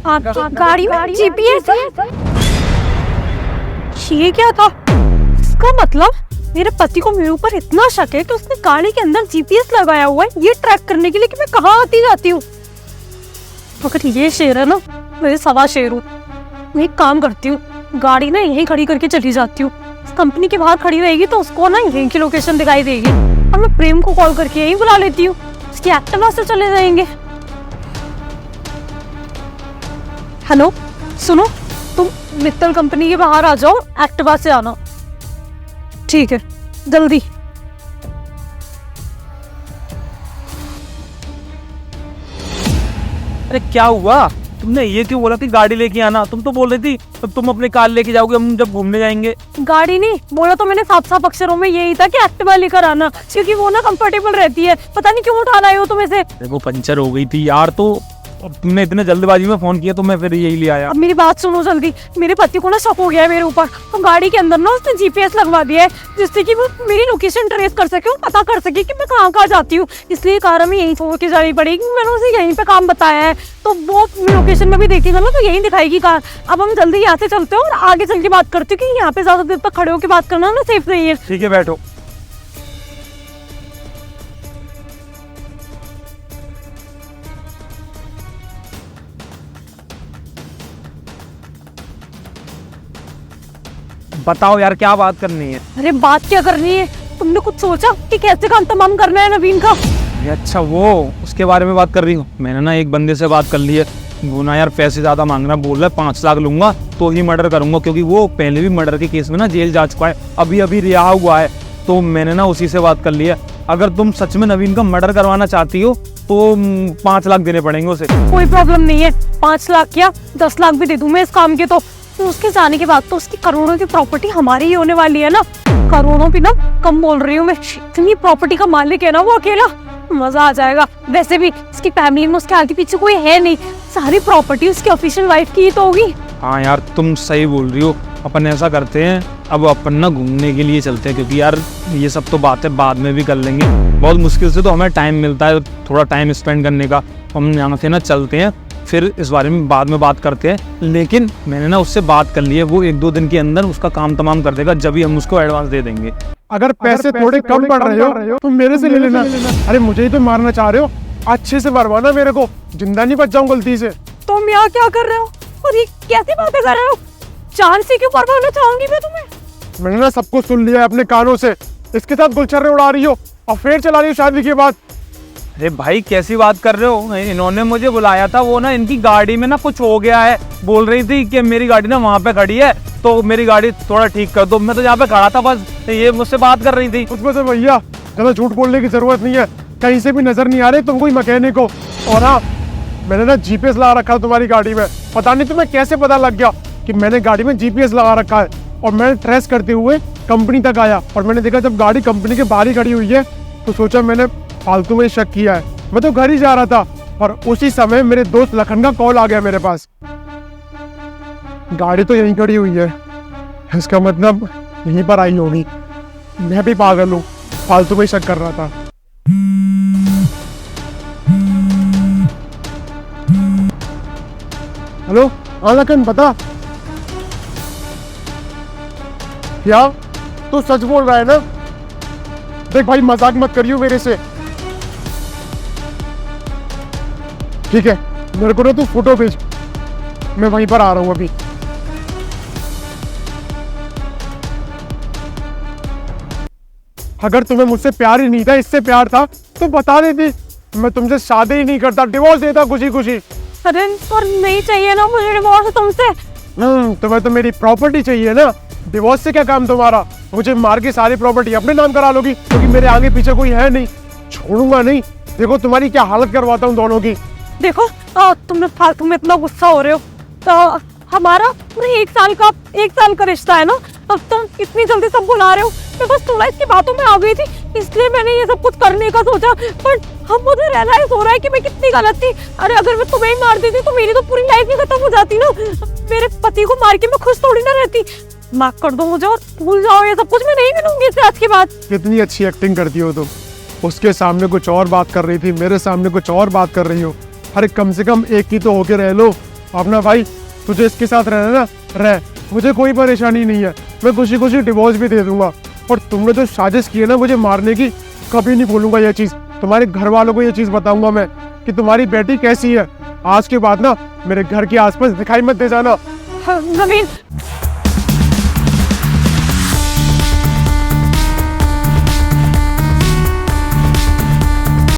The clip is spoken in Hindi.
आपकी गाड़ी में जीपीएस है? ये क्या था? इसका मतलब मेरे पति को मेरे ऊपर इतना शक है कि उसने गाड़ी के अंदर जीपीएस लगाया हुआ है ये ट्रैक करने के लिए कि मैं कहाँ आती जाती हूँ। मगर ये शेर है ना, मैं सवा शेर हूँ। मैं एक काम करती हूँ, गाड़ी ना यहीं खड़ी करके चली जाती हूँ। कंपनी के बाहर खड़ी रहेगी तो उसको ना यहीं की लोकेशन दिखाई देगी और मैं प्रेम को कॉल करके यहीं बुला लेती हूँ। उसकी एक्टिवा से चले जाएंगे। हेलो सुनो, तुम मित्तल कंपनी के बाहर आ जाओ, एक्टिवा से आना। ठीक है, जल्दी। अरे क्या हुआ? तुमने ये क्यों बोला थी गाड़ी लेके आना? तुम तो बोल रही थी तब तुम अपनी कार लेके जाओगे हम जब घूमने जाएंगे। गाड़ी नहीं बोला तो मैंने साफ साफ अक्षरों में यही था कि एक्टिवा लेकर आना, क्योंकि वो ना कंफर्टेबल रहती है। पता नहीं क्यों उठा लाए हो तुम इसे। देखो पंचर हो गई थी यार, तो अब तुमने इतने जल्दबाजी में फोन किया तो मैं फिर यही ले आया। अब मेरी बात सुनो जल्दी। मेरे पति को ना शक हो गया है मेरे ऊपर, तो गाड़ी के अंदर ना उसने जीपीएस लगवा दिया है जिससे कि वो मेरी लोकेशन ट्रेस कर सके और पता कर सके कि मैं कहाँ कहाँ जाती हूँ। इसलिए कार हमें यहीं छोड़ के जानी पड़ेगी। मैंने उसे यहीं पे काम बताया है तो वो लोकेशन में भी देखेगा ना तो यहीं दिखाएगी कार। अब हम जल्दी यहाँ से चलते हैं और आगे चल के बात करते हैं, क्योंकि यहाँ पे ज्यादा देर तक खड़े होकर बात करना ना सेफ नहीं है। ठीक है बैठो। बताओ यार क्या बात करनी है? अरे बात क्या करनी है? तुमने कुछ सोचा कि कैसे काम तमाम करना है नवीन का? अच्छा वो उसके बारे में बात कर रही हूँ। मैंने ना एक बंदे से बात कर ली है, वो ना यार पैसे ज्यादा मांग रहा है, बोल रहा है 5 लाख लूंगा तो ही मर्डर करूंगा, क्योंकि वो पहले भी मर्डर के केस में ना जेल जा चुका है, अभी अभी रिहा हुआ है। तो मैंने ना उसी से बात कर ली है। अगर तुम सच में नवीन का मर्डर करवाना चाहती हो तो 5 लाख देने पड़ेंगे उसे। कोई प्रॉब्लम नहीं है, 5 लाख क्या 10 लाख भी दे दूं मैं इस काम के। तो उसके जाने के बाद तो उसकी करोड़ों की प्रॉपर्टी हमारी ही होने वाली है ना। करोड़ों भी ना कम बोल रही हूँ मैं, इतनी प्रॉपर्टी का मालिक है ना वो अकेला, मजा आ जाएगा। वैसे भी उसकी फैमिली में उसके आगे पीछे कोई है नहीं, सारी प्रॉपर्टी उसकी ऑफिशियल वाइफ की ही तो होगी। हाँ यार तुम सही बोल रही हो। अपन ऐसा करते हैं, अब अपन ना घूमने के लिए चलते हैं, क्योंकि यार ये सब तो बातें बाद में भी कर लेंगे। बहुत मुश्किल से तो हमें टाइम मिलता है थोड़ा टाइम स्पेंड करने का। हम यहाँ से ना चलते हैं, फिर इस बारे में बाद में बात करते हैं। लेकिन मैंने ना उससे बात कर ली है, वो 1-2 दिन के अंदर उसका काम तमाम कर देगा, जब ही हम उसको एडवांस दे देंगे। अगर पैसे थोड़े कम पड़ रहे हो तो मेरे से ले लेना। अरे मुझे ही तो मारना चाह रहे हो, अच्छे से मरवाना मेरे को, जिंदा नहीं बच जाऊं गलती से। तुम यहाँ क्या कर रहे हो और ये कैसी बातें कर रहे हो? जान से क्यों मरवाना चाहूंगी मैं तुम्हें? मैंने ना सब कुछ सुन लिया है अपने कानों से। इसके साथ गुलछर्रे उड़ा रही हो, अफेयर चला रही हो शादी के बाद। अरे भाई कैसी बात कर रहे हो? इन्होंने मुझे बुलाया था, वो ना इनकी गाड़ी में ना कुछ हो गया है, बोल रही थी कि मेरी गाड़ी ना वहाँ पे खड़ी है तो मेरी गाड़ी थोड़ा ठीक कर दो। मैं तो यहाँ पे खड़ा था बस, ये मुझसे बात कर रही थी। उसमें से भैया ज्यादा झूठ बोलने की जरूरत नहीं है, कहीं से भी नजर नहीं आ रहे तुम कोई मैकेनिक हो। और हाँ, मैंने ना जीपीएस लगा रखा है तुम्हारी गाड़ी में। पता नहीं तुम्हें कैसे पता लग गया कि मैंने गाड़ी में जीपीएस लगा रखा है। और मैंने ट्रेस करते हुए कंपनी तक आया और मैंने देखा जब गाड़ी कंपनी के बाहर ही खड़ी हुई है तो सोचा मैंने फालतू में शक किया है। मैं तो घर ही जा रहा था और उसी समय मेरे दोस्त लखन का कॉल आ गया मेरे पास। गाड़ी तो यहीं खड़ी हुई है, इसका मतलब यहीं पर आई होगी। मैं भी पागल हूँ, फालतू में शक कर रहा था। हेलो हाँ लखन बता। क्या तू सच बोल रहा है ना? देख भाई मजाक मत करियो मेरे से, ठीक है? मेरे को ना तू फोटो भेज, मैं वहीं पर आ रहा हूँ अभी। अगर तुम्हें मुझसे प्यार ही नहीं था, इससे प्यार था तो बता देती, मैं तुमसे शादी ही नहीं करता, डिवोर्स देता खुशी खुशी। अरे पर नहीं चाहिए ना मुझे डिवोर्स तुमसे। तुम्हें तो मेरी प्रॉपर्टी चाहिए ना, डिवोर्स से क्या काम तुम्हारा? मुझे मार के सारी प्रॉपर्टी अपने नाम करा लोगी, क्योंकि मेरे आगे पीछे कोई है नहीं, छोड़ूंगा नहीं। देखो तुम्हारी क्या हालत करवाता हूँ दोनों की। देखो तुम फालतू में इतना गुस्सा हो रहे हो, तो हमारा पूरे 1 साल का रिश्ता है ना, अब तुम इतनी जल्दी सब बुला रहे हो। मैं बस थोड़ा इसकी बातों में आ गई थी, इसलिए मैंने ये सब कुछ करने का सोचा। बट अब मुझे रियलाइज हो रहा है कि मैं कितनी गलत थी। अरे अगर मैं तुम्हें ही मार देती तो मेरी तो पूरी लाइफ ही खत्म हो जाती ना। मेरे पति को मार के मैं खुश थोड़ी ना रहती। माफ कर दो मुझे और भूल जाओ ये सब कुछ, मैं नहीं मिलूंगी इससे आज के बाद। कितनी अच्छी एक्टिंग करती हो तुम, उसके सामने कुछ और बात कर रही थी, मेरे सामने कुछ और बात कर रही हो। अरे कम से कम एक ही तो होके रह लो, अपना भाई तुझे इसके साथ रहना ना रह, मुझे कोई परेशानी नहीं है, मैं खुशी खुशी डिवोर्स भी दे दूंगा। और तुमने जो साजिश की है ना मुझे मारने की, कभी नहीं भूलूंगा ये चीज़। तुम्हारे घर वालों को ये चीज़ बताऊंगा मैं कि तुम्हारी बेटी कैसी है। आज के बाद ना मेरे घर के आसपास दिखाई मत दे जाना। नवीन